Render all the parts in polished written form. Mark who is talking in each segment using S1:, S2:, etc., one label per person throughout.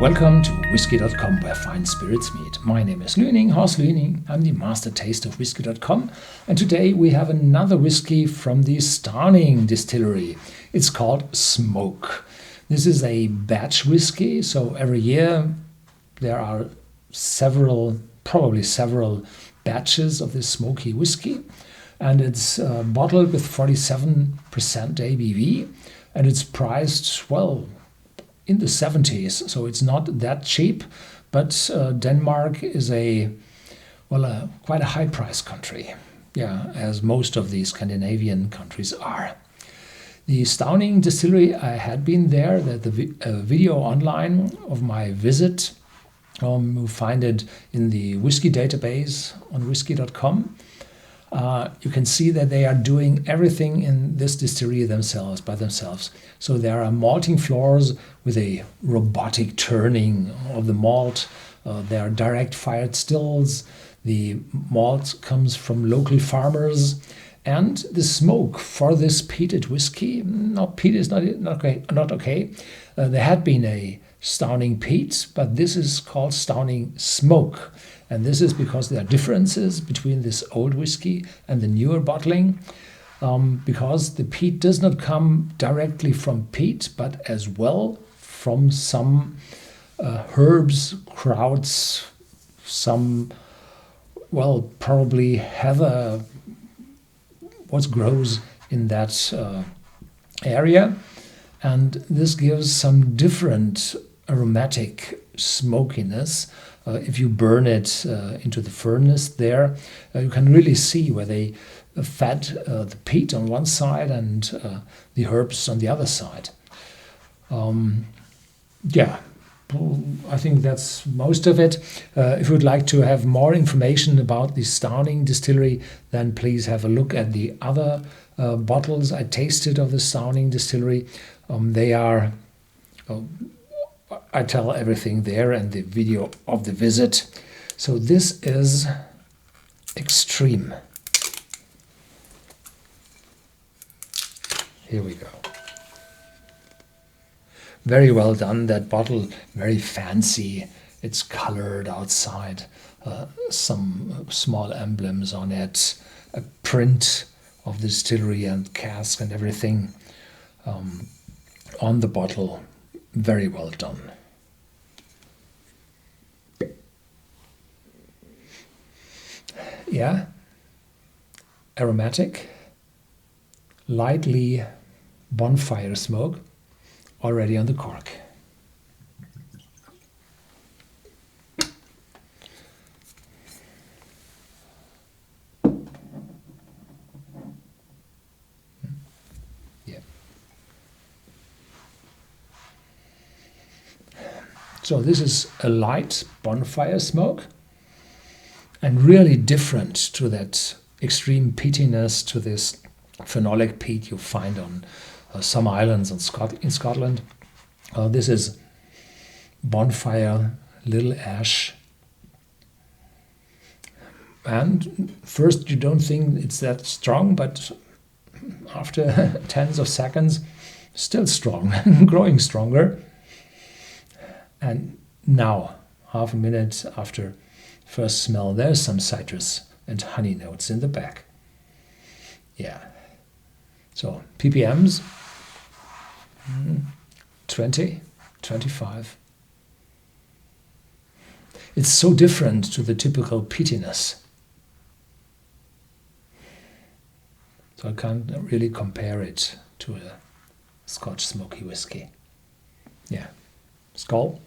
S1: Welcome to Whisky.com, where fine spirits meet. My name is Horst Lüning. I'm the master taster of Whisky.com, and today we have another whiskey from the Stauning distillery. It's called Smoke. This is a batch whiskey, so every year there are probably several batches of this smoky whiskey, and it's bottled with 47% ABV, and it's priced, well, in the 70s, so it's not that cheap, but Denmark is quite a high price country, as most of the Scandinavian countries are. The Stauning distillery, I had been there. There's a video online of my visit. You find it in the whiskey database on Whisky.com. You can see that they are doing everything in this distillery by themselves. So there are malting floors with a robotic turning of the malt. There are direct fired stills. The malt comes from local farmers. And the smoke for this peated whiskey, peat is not okay. There had been a Stauning peat, but this is called Stauning Smoke. And this is because there are differences between this old whiskey and the newer bottling, because the peat does not come directly from peat, but as well from some herbs, krauts, some, probably heather, what grows in that area. And this gives some different aromatic smokiness. If you burn it into the furnace there, you can really see where they fed the peat on one side and the herbs on the other side. I think that's most of it. If you would like to have more information about the Stauning distillery, then please have a look at the other bottles I tasted of the Stauning distillery. I tell everything there and the video of the visit. So this is Extreme. Here we go. Very well done, that bottle, very fancy. It's colored outside, some small emblems on it, a print of the distillery and cask and everything on the bottle. Very well done. Yeah, aromatic, lightly bonfire smoke already on the cork. Yeah. So this is a light bonfire smoke, and really different to that extreme peatiness, to this phenolic peat you find on some islands in Scotland. This is bonfire, little ash. And first you don't think it's that strong, but after tens of seconds, still strong, growing stronger. And now, half a minute after first smell, there's some citrus and honey notes in the back. Yeah. So ppms 20, 25. It's so different to the typical peatiness. So I can't really compare it to a Scotch smoky whiskey. Yeah. Skål.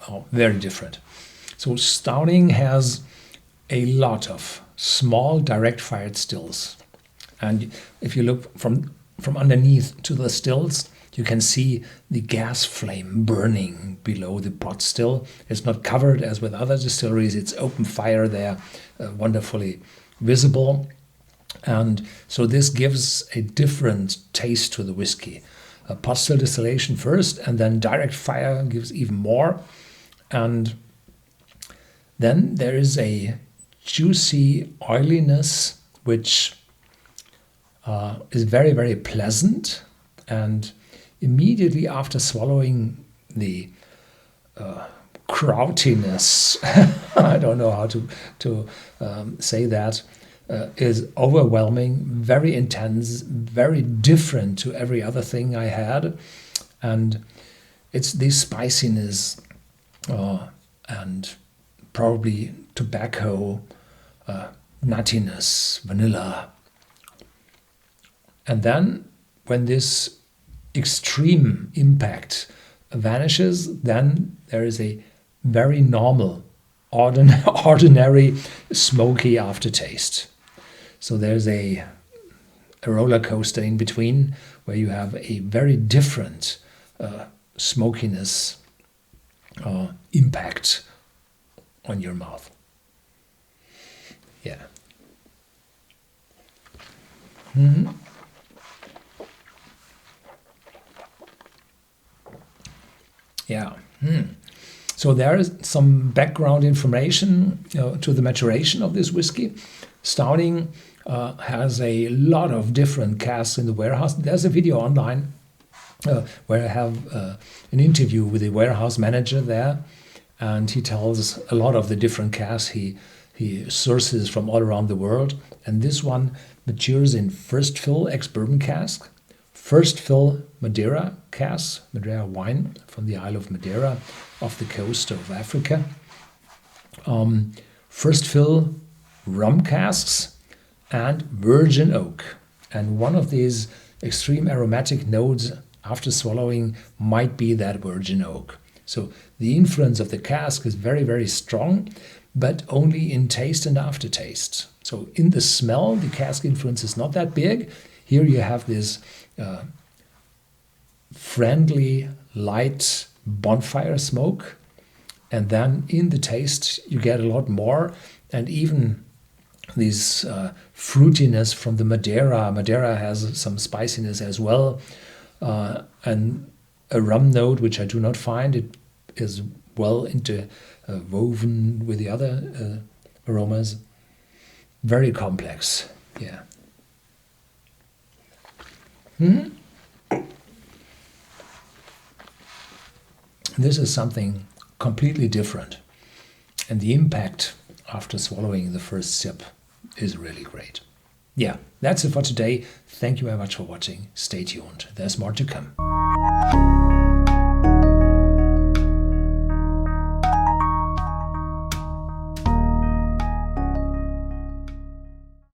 S1: Oh, very different. So Stauning has a lot of small direct fired stills, and if you look from underneath to the stills, you can see the gas flame burning below the pot still. It's not covered as with other distilleries, it's open fire there, wonderfully visible. And so this gives a different taste to the whiskey. pot still distillation first, and then direct fire gives even more. And then there is a juicy oiliness which is very, very pleasant. And immediately after swallowing, the krautiness, I don't know how to say that, is overwhelming, very intense, very different to every other thing I had. And it's the spiciness and probably tobacco, nuttiness, vanilla. And then when this extreme impact vanishes, then there is a very normal, ordinary, smoky aftertaste. So there's a roller coaster in between where you have a very different smokiness impact on your mouth. Yeah. Mm-hmm. Yeah. So there is some background information to the maturation of this whiskey. Stauning has a lot of different casks in the warehouse. There's a video online where I have an interview with the warehouse manager there, and he tells a lot of the different casks he sources from all around the world. And this one matures in first fill ex-bourbon cask, first fill Madeira casks, Madeira wine from the Isle of Madeira off the coast of Africa. First fill rum casks and virgin oak. And one of these extreme aromatic notes after swallowing might be that virgin oak. So the influence of the cask is very, very strong, but only in taste and aftertaste. So in the smell, the cask influence is not that big. Here you have this friendly, light bonfire smoke. And then in the taste, you get a lot more. And even this fruitiness from the Madeira. Madeira has some spiciness as well. And a rum note, which I do not find. It is well woven with the other aromas. Very complex. Yeah. This is something completely different. And the impact after swallowing the first sip is really great. Yeah, that's it for today. Thank you very much for watching. Stay tuned. There's more to come.